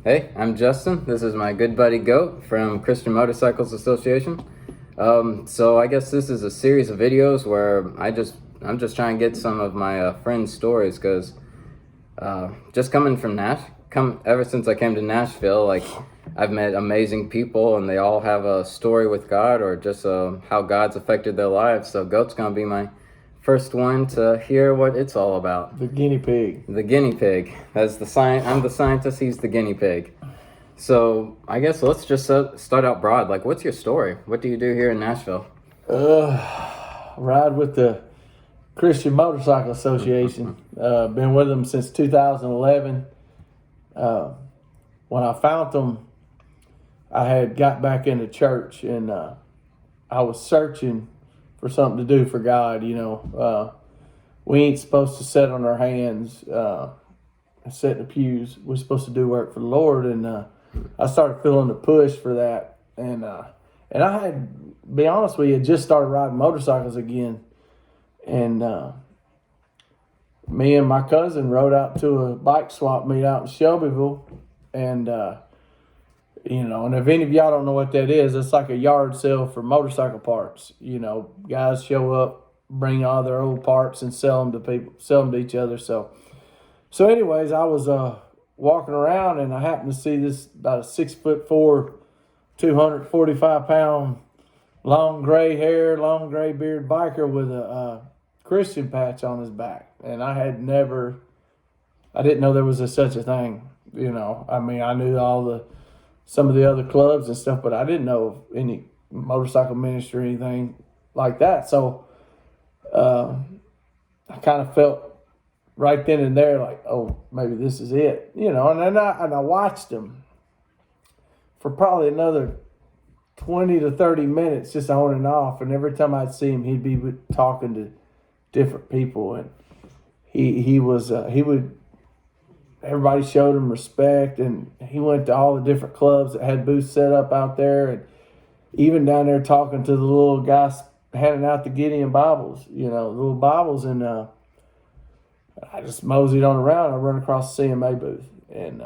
Hey, I'm Justin. This is my good buddy Goat from Christian Motorcycles Association. So I guess this is a series of videos where I'm just trying to get some of my friends' stories because just coming from ever since I came to Nashville, like I've met amazing people and they all have a story with God or just how God's affected their lives. So Goat's gonna be my first one to hear what it's all about. The guinea pig. The guinea pig. I'm the scientist. He's the guinea pig. So I guess let's just start out broad. Like, what's your story? What do you do here in Nashville? Ride with the Christian Motorcycle Association. Been with them since 2011. When I found them, I had got back into church and I was searching for something to do for God. We ain't supposed to sit on our hands and sit in the pews. We're supposed to do work for the Lord, and I started feeling the push for that. And I had, be honest with you, just started riding motorcycles again. And me and my cousin rode out to a bike swap meet out in Shelbyville. And, and if any of y'all don't know what that is, it's like a yard sale for motorcycle parts. Guys show up, bring all their old parts and sell them to people, sell them to each other. So anyways, I was walking around and I happened to see this about a 6'4", 245-pound, long gray hair, long gray beard biker with a Christian patch on his back. And I didn't know there was such a thing. I knew some of the other clubs and stuff, but I didn't know of any motorcycle ministry or anything like that. So I kind of felt right then and there like, oh, maybe this is it, and then I watched him for probably another 20 to 30 minutes just on and off, and every time I'd see him, he'd be talking to different people, and he would everybody showed him respect, and he went to all the different clubs that had booths set up out there, and even down there talking to the little guys handing out the Gideon Bibles, little Bibles, and I just moseyed on around. I run across the CMA booth and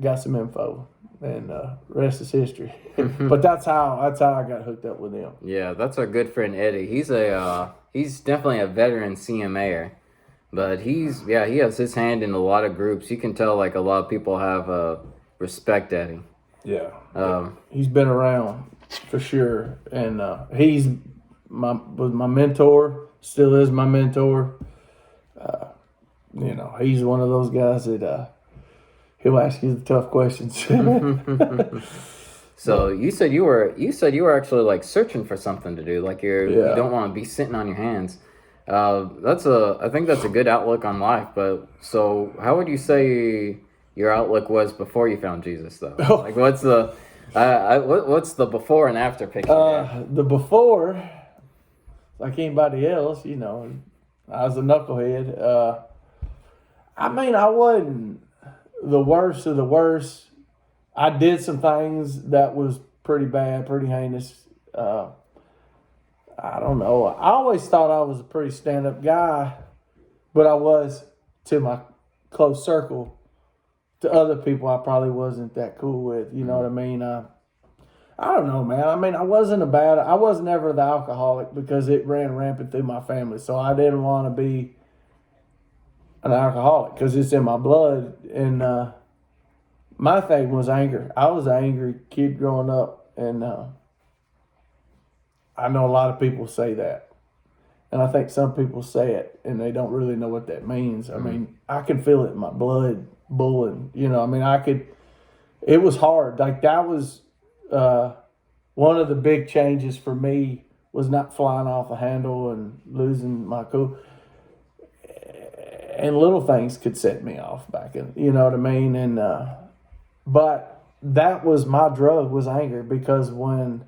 got some info, and rest is history. But that's how I got hooked up with him. Yeah, that's our good friend Eddie. He's definitely a veteran CMAer, but he has his hand in a lot of groups. You can tell like a lot of people have respect Eddie. Yeah, he's been around for sure, and he's was my mentor, still is my mentor. He's one of those guys that he'll ask you the tough questions. So you said you were actually like searching for something to do, like you don't want to be sitting on your hands. I think that's a good outlook on life. But so how would you say your outlook was before you found Jesus, though? Like what's the before and after picture? The before, like anybody else, I was a knucklehead. I wasn't the worst of the worst. I did some things that was pretty bad, pretty heinous. I don't know. I always thought I was a pretty stand-up guy, but I was to my close circle. To other people, I probably wasn't that cool with. You know what I mean? I don't know, man. I I was never the alcoholic because it ran rampant through my family. So I didn't want to be an alcoholic because it's in my blood. And my thing was anger. I was an angry kid growing up. And I know a lot of people say that. And I think some people say it and they don't really know what that means. I can feel it in my blood bulling. It was hard. Like that was... one of the big changes for me was not flying off the handle and losing my cool. And little things could set me off back in, you know what I mean? And but that was my drug, was anger, because when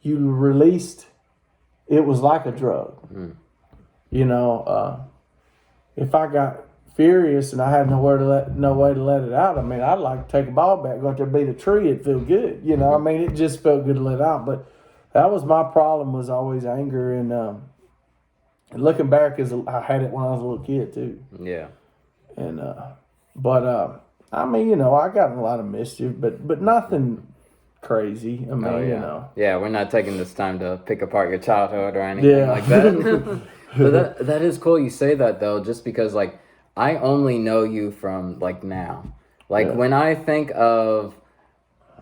you released, it was like a drug. If I got furious and I had no way to let it out. I'd like to take a ball bat, go out there, beat a tree. It'd feel good. It just felt good to let it out. But that was my problem, was always anger. And looking back, I had it when I was a little kid too. Yeah. And but I mean, you know, I got in a lot of mischief, but nothing crazy. I mean, Oh, yeah. you know. Yeah, we're not taking this time to pick apart your childhood or anything Yeah. like that. But that is cool you say that though, just because like I only know you from like now. Like Yeah. when I think of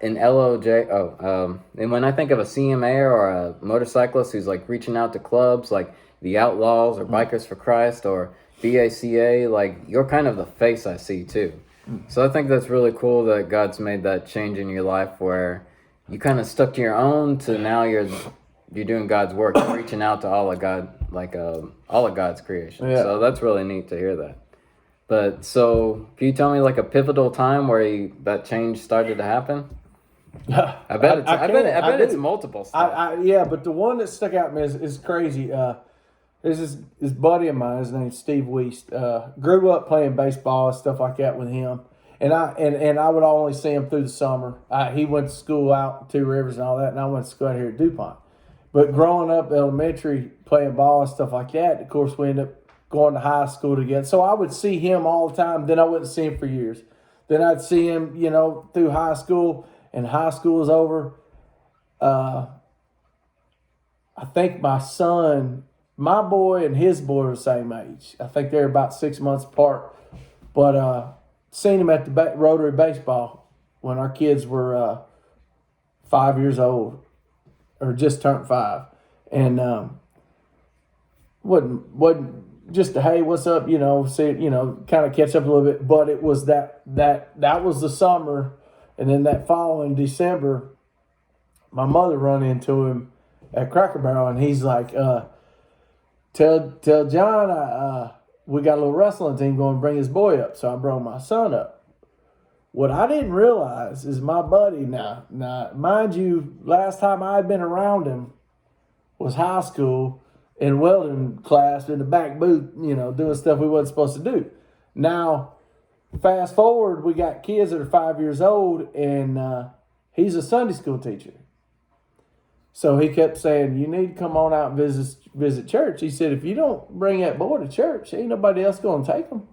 an LOJ, and when I think of a CMA or a motorcyclist who's like reaching out to clubs like the Outlaws or Bikers for Christ or BACA, like you're kind of the face I see too. So I think that's really cool that God's made that change in your life where you kind of stuck to your own to now you're doing God's work, you're reaching out to all of God, like all of God's creation. Yeah. So that's really neat to hear that. But so, can you tell me like a pivotal time where that change started to happen? I bet it's, I bet it's multiple stuff. Yeah, but the one that stuck out to me is crazy. There's this buddy of mine. His name's Steve Weist. Grew up playing baseball and stuff like that with him, and I would only see him through the summer. He went to school out in Two Rivers and all that, and I went to school out here at DuPont. But growing up elementary, playing ball and stuff like that, of course, we ended up going to high school together. So I would see him all the time. Then I wouldn't see him for years. Then I'd see him, you know, through high school, and high school was over. I think my son, my boy and his boy are the same age. I think they're about 6 months apart. But seen him at the Rotary Baseball when our kids were 5 years old, or just turned 5, and wasn't just a, hey, what's up, you know, see, you know, kind of catch up a little bit. But it was that was the summer, and then that following December, my mother run into him at Cracker Barrel, and he's like, tell John we got a little wrestling team going to bring his boy up. So I brought my son up. What I didn't realize is my buddy, now mind you, last time I had been around him was high school in welding class in the back booth, you know, doing stuff we wasn't supposed to do. Now, fast forward, we got kids that are 5 years old, and he's a Sunday school teacher. So he kept saying, you need to come on out and visit church. He said, if you don't bring that boy to church, ain't nobody else going to take him.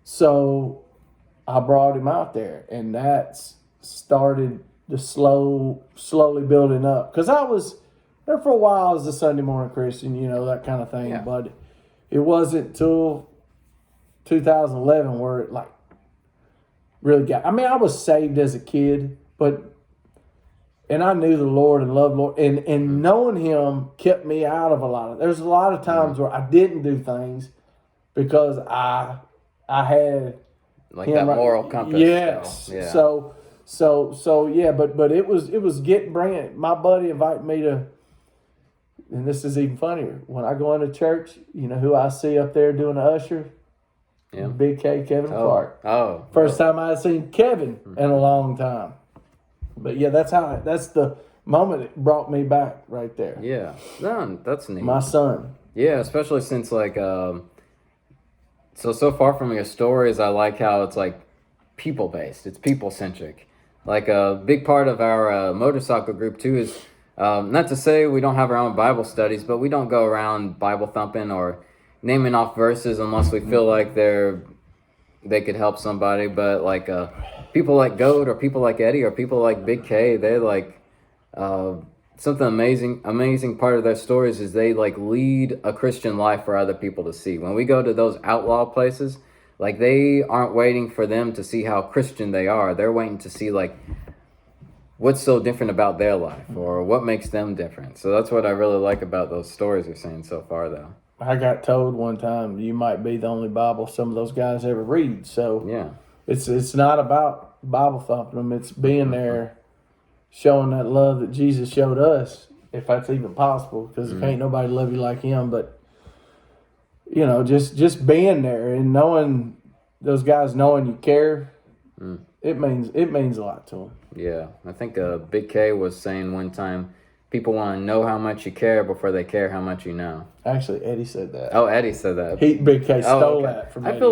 So I brought him out there, and that's started the slowly building up. Because I was there for a while as a Sunday morning Christian, you know, that kind of thing. Yeah. But it wasn't till 2011 where it like really got. I mean, I was saved as a kid, and I knew the Lord and loved the Lord, and knowing Him kept me out of a lot of. There's a lot of times where I didn't do things because I had Like that moral compass. Yes. Yeah. So yeah, but it was bringing. My buddy invited me to, and this is even funnier. When I go into church, you know who I see up there doing the usher? Yeah. Big K, Kevin Clark. Oh. First time I had seen Kevin in a long time. But yeah, that's the moment that brought me back right there. Yeah. No, that's neat. My son. Yeah, especially since like so far from your stories, I like how it's like people based. It's people centric. Like a big part of our motorcycle group too is not to say we don't have our own Bible studies, but we don't go around Bible thumping or naming off verses unless we feel like they could help somebody. But like people like Goat or people like Eddie or people like Big K, they like something amazing part of their stories is they like lead a Christian life for other people to see. When we go to those outlaw places, like they aren't waiting for them to see how Christian they are. They're waiting to see like what's so different about their life or what makes them different. So that's what I really like about those stories you're saying so far though. I got told one time you might be the only Bible some of those guys ever read. So Yeah. it's not about Bible thumping them. It's being there, showing that love that Jesus showed us, if that's even possible, because there ain't nobody love you like Him. But you know, just being there and knowing those guys, knowing you care, it means a lot to them. Yeah. I think Big K was saying one time, people want to know how much you care before they care how much you know. Actually, Eddie said that. Oh, Eddie said that. Big K stole okay. that from I Eddie. feel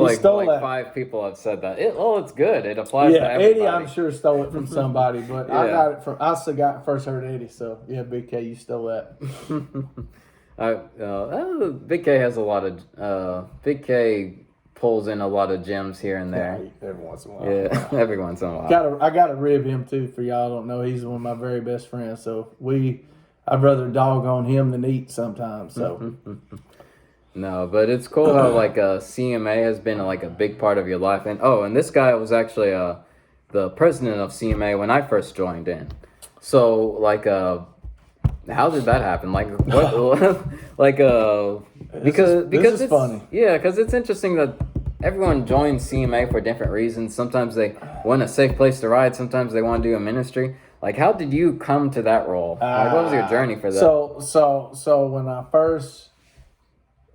like stole that. 5 people have said that. It's good. It applies to everybody. Eddie, I'm sure stole it from somebody, but I got it from. I first heard Eddie, so yeah, Big K, you stole that. Big K has a lot of Big K pulls in a lot of gems here and there. Every once in a while. Yeah, every once in a while. I gotta rib him too. For y'all don't know, he's one of my very best friends. So I'd rather dog on him than eat sometimes. So No, but it's cool how like CMA has been like a big part of your life. And this guy was actually the president of CMA when I first joined in. So like how did that happen? Like what? Like because this is it's funny. Yeah, because it's interesting that everyone joins CMA for different reasons. Sometimes they want a safe place to ride. Sometimes they want to do a ministry. Like, how did you come to that role? Like, what was your journey for that? So when I first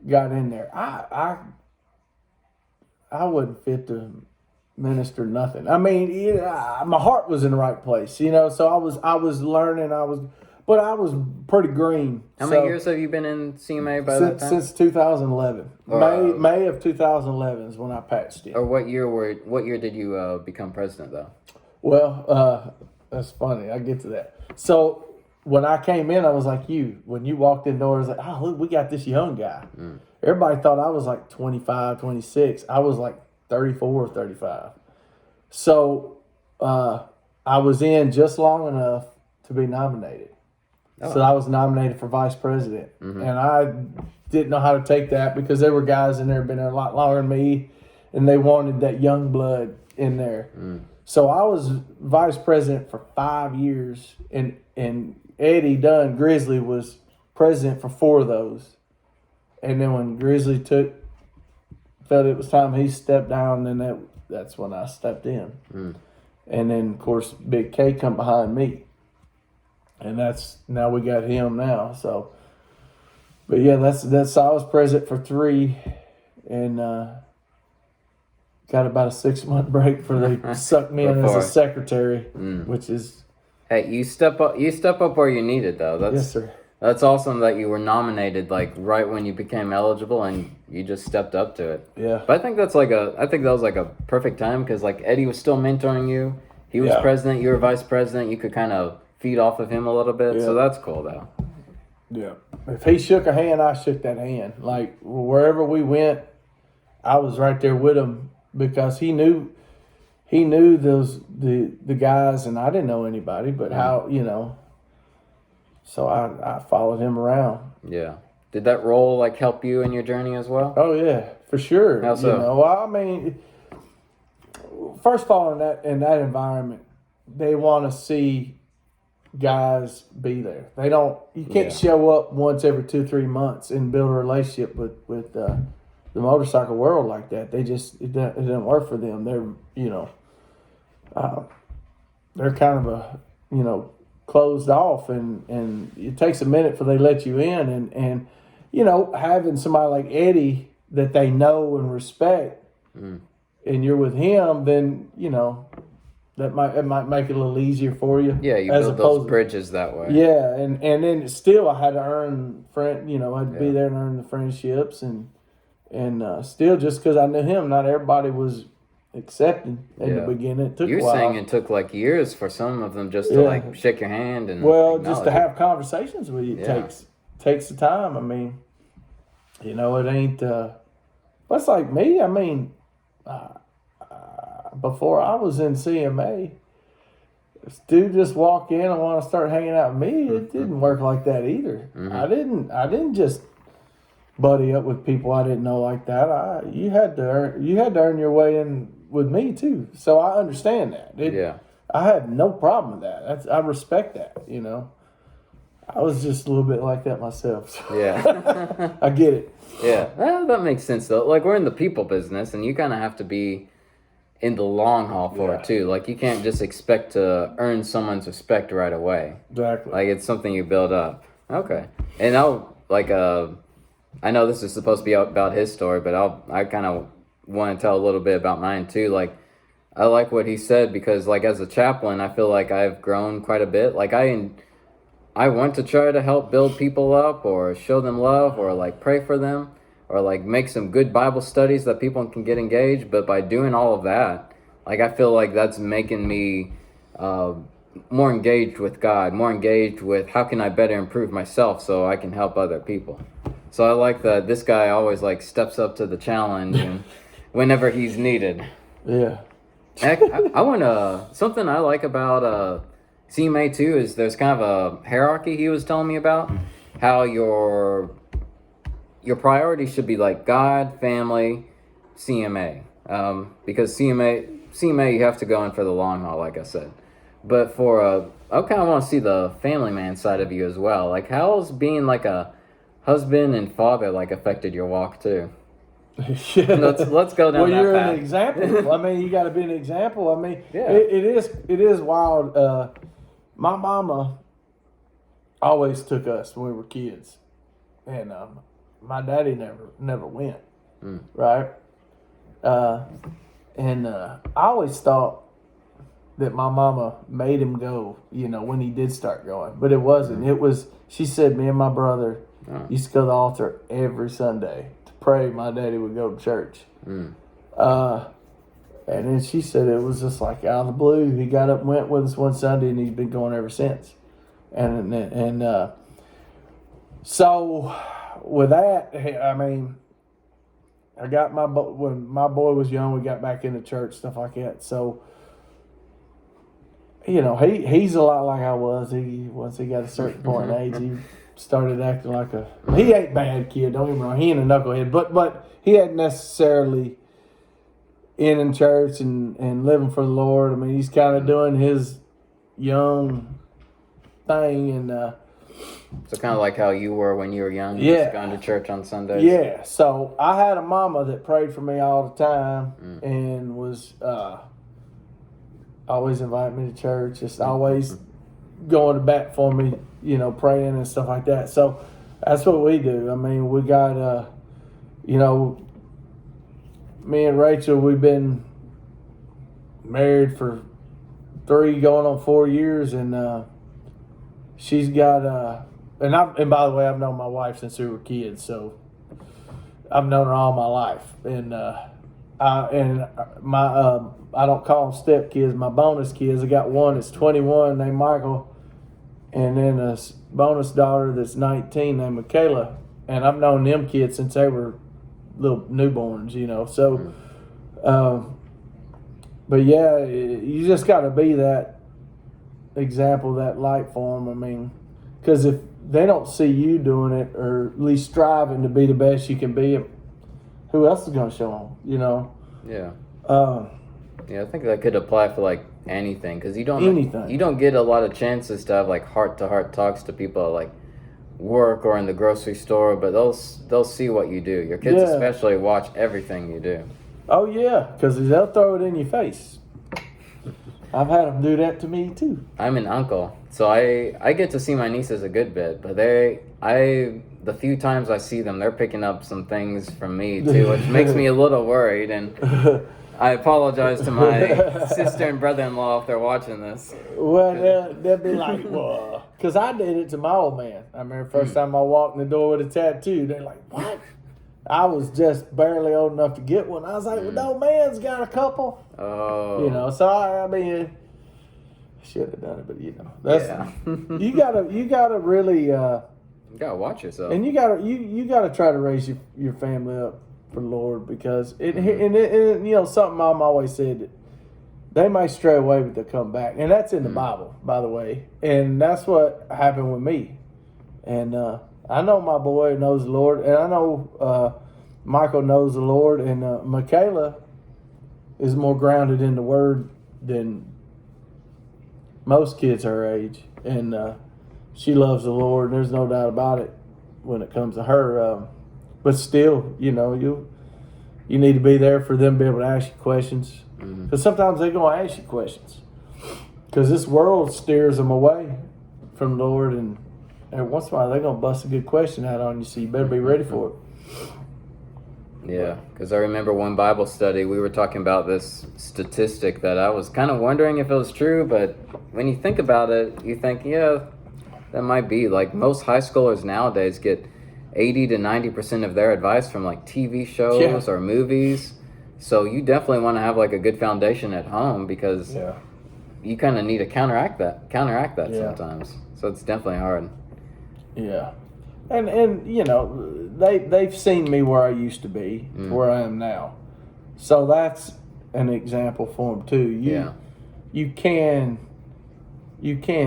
got in there, I wasn't fit to minister nothing. I mean, my heart was in the right place, you know. So I was learning. But I was pretty green. How many years have you been in CMA by that time? Since 2011. May of 2011 is when I patched in. Or what year did you become president though? Well, that's funny. I get to that. So when I came in, I was like you. When you walked in the door, I was like, oh, look, we got this young guy. Everybody thought I was like 25, 26. I was like 34 or 35. So I was in just long enough to be nominated. So I was nominated for vice president. And I didn't know how to take that because there were guys in there been there a lot longer than me, and they wanted that young blood in there. So I was vice president for 5 years, and Eddie Dunn, Grizzly, was president for 4 of those. And then when Grizzly felt it was time he stepped down, then that's when I stepped in. And then, of course, Big K come behind me. And now we got him now. So, but yeah, that's I was president for 3, and got about a 6-month break for they sucked me in as a secretary, which is. Hey, you step up where you need it though. Yes, sir. That's awesome that you were nominated like right when you became eligible and you just stepped up to it. Yeah. But I think that was like a perfect time because like Eddie was still mentoring you. He was president. You were vice president. You could kind of feed off of him a little bit. So that's cool though. Yeah. If he shook a hand, I shook that hand. Like wherever we went, I was right there with him because he knew the guys, and I didn't know anybody, but how, you know. So I followed him around. Yeah. Did that role like help you in your journey as well? Oh yeah, for sure. How so? You know, I mean, first of all, in that environment, they want to see guys be there. They don't. You can't show up once every 2-3 months and build a relationship with the motorcycle world like that. They just it doesn't work for them. They're they're kind of closed off, and it takes a minute for they let you in, and having somebody like Eddie that they know and respect, and you're with him, then it might make it a little easier for you. Yeah, you build those bridges that way. Yeah, and then still I had to earn I had to be there and earn the friendships, and still just because I knew him, not everybody was accepting in the beginning. It took a while. You're saying it took like years for some of them just to like shake your hand and just to have conversations with you takes the time. I mean, it ain't. That's like me. I mean, before I was in CMA, this dude just walk in and want to start hanging out with me. It didn't work like that either. I didn't just buddy up with people I didn't know like that. You had to earn your way in with me too. So I understand that. I have no problem with that. I respect that. I was just a little bit like that myself. So. Yeah. I get it. Yeah. Well, that makes sense though. Like we're in the people business, and you kind of have to be in the long haul for it too. Like you can't just expect to earn someone's respect right away. Exactly. Like it's something you build up. Okay. And I know this is supposed to be about his story, but I kind of want to tell a little bit about mine too. Like, I like what he said because, like, as a chaplain, I feel like I've grown quite a bit. Like, I want to try to help build people up or show them love or, like, pray for them or, like, make some good Bible studies that people can get engaged. But by doing all of that, like, I feel like that's making me more engaged with God, more engaged with how can I better improve myself so I can help other people. So I like that this guy always like steps up to the challenge and whenever he's needed. Yeah. Heck, I want to. Something I like about CMA too is there's kind of a hierarchy he was telling me about how your priorities should be like God, family, CMA. Because CMA you have to go in for the long haul, like I said. But I kind of want to see the family man side of you as well. Like, how's being like a husband and father like affected your walk too? Let's go down well, that you're path. an example. I mean, you got to be an example. I mean, Yeah. it is wild. My mama always took us when we were kids, and my daddy never went. Right. And I always thought that my mama made him go, when he did start going. But it wasn't. It was, she said, me and my brother used to go to the altar every Sunday to pray my daddy would go to church. And then she said it was just like out of the blue. He got up and went with us one Sunday, and he's been going ever since. And so with that, I mean, I got when my boy was young, we got back into church, stuff like that. So, he's a lot like I was. Once he got a certain point in age, he started acting like he ain't bad kid, don't get me wrong, he ain't a knucklehead, but he hadn't necessarily in church and living for the Lord. I mean, he's kind of doing his young thing, and so kind of like how you were when you were young, just going to church on Sundays. Yeah, so I had a mama that prayed for me all the time and was always inviting me to church, just always going to bat for me, praying and stuff like that. So that's what we do. I mean, we got, me and Rachel, we've been married for 3 going on 4 years, and she's got and by the way, I've known my wife since we were kids, so I've known her all my life. And I don't call them step kids, my bonus kids. I got one that's 21 named Michael, and then a bonus daughter that's 19 named Michaela. And I've known them kids since they were little newborns, So, but yeah, you just got to be that example, that light for them. I mean, because if they don't see you doing it, or at least striving to be the best you can be, who else is going to show them? Yeah. I think that could apply for like anything, because you don't get a lot of chances to have like heart-to-heart talks to people at like work or in the grocery store, but they'll see what you do. Your kids especially watch everything you do. Oh yeah, because they'll throw it in your face. I've had them do that to me too. I'm an uncle, so I get to see my nieces a good bit, but the few times I see them, they're picking up some things from me too, which makes me a little worried, and I apologize to my sister and brother-in-law if they're watching this. Well, they'll be like, well, because I did it to my old man. I remember first time I walked in the door with a tattoo, they're like, what? I was just barely old enough to get one. I was like, well, no man's got a couple. Oh. So I mean, should have done it, but that's you gotta really you gotta watch yourself, and you gotta try to raise your family up for the Lord, because it something Mom always said, that they might stray away, but they'll come back, and that's in the Bible, by the way, and that's what happened with me, and I know my boy knows the Lord, and I know Michael knows the Lord, and Michaela is more grounded in the Word than most kids her age, and she loves the Lord. There's no doubt about it when it comes to her. But still, you need to be there for them to be able to ask you questions, because sometimes they're going to ask you questions, because this world steers them away from the Lord, and every once in a while they're going to bust a good question out on you, so you better be ready for it. Yeah, because I remember one Bible study, we were talking about this statistic that I was kind of wondering if it was true, but when you think about it, you think, yeah, that might be. Like, most high schoolers nowadays get 80 to 90% of their advice from like TV shows or movies. So you definitely want to have like a good foundation at home, because you kind of need to counteract that sometimes. So it's definitely hard. Yeah. And they've seen me where I used to be to where I am now. So that's an example for them too. You can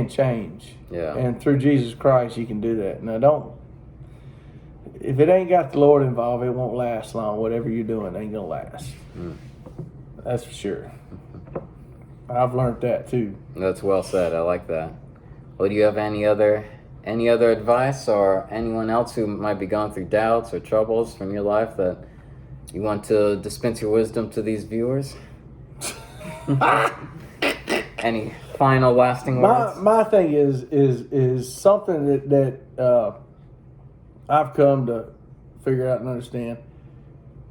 change. Yeah. And through Jesus Christ, you can do that. Now, if it ain't got the Lord involved, it won't last long. Whatever you're doing ain't gonna last. That's for sure. I've learned that too. That's well said. I like that. Well, do you have any other advice, or anyone else who might be going through doubts or troubles from your life that you want to dispense your wisdom to these viewers? Any final lasting words? My thing is something that I've come to figure out and understand.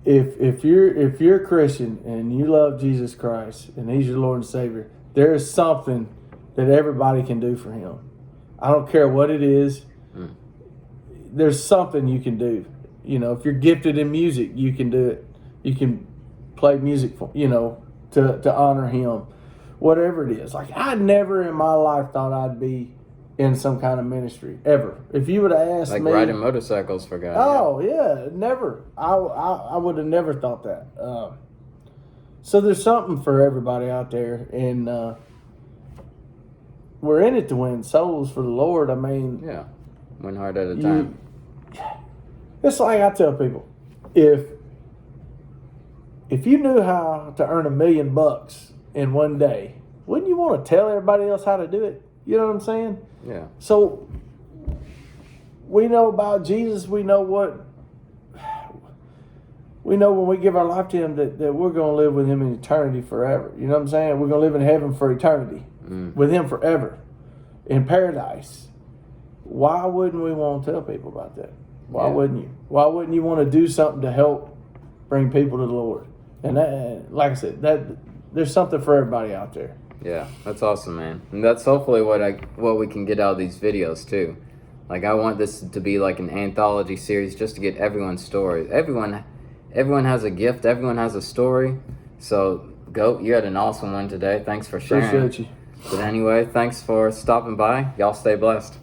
If you're a Christian and you love Jesus Christ and He's your Lord and Savior, there is something that everybody can do for Him. I don't care what it is. There's something you can do. You know, if you're gifted in music, you can do it. You can play music for, to honor Him. Whatever it is. Like, I never in my life thought I'd be in some kind of ministry, ever. If you would have asked me, like riding motorcycles for God. Oh yeah, never. I would have never thought that. So there's something for everybody out there, and we're in it to win souls for the Lord. I mean, yeah, one heart at a time. It's like I tell people, if you knew how to earn $1 million in one day, wouldn't you want to tell everybody else how to do it? You know what I'm saying? Yeah. So we know about Jesus. We know when we give our life to Him that we're going to live with Him in eternity forever. You know what I'm saying? We're going to live in heaven for eternity with Him forever in paradise. Why wouldn't we want to tell people about that? Why wouldn't you? Why wouldn't you want to do something to help bring people to the Lord? And that, like I said, there's something for everybody out there. Yeah, that's awesome, man. And that's hopefully what we can get out of these videos too. Like, I want this to be like an anthology series just to get everyone's story. Everyone has a gift. Everyone has a story. So, Goat, you had an awesome one today. Thanks for sharing. Appreciate you. But anyway, thanks for stopping by. Y'all stay blessed.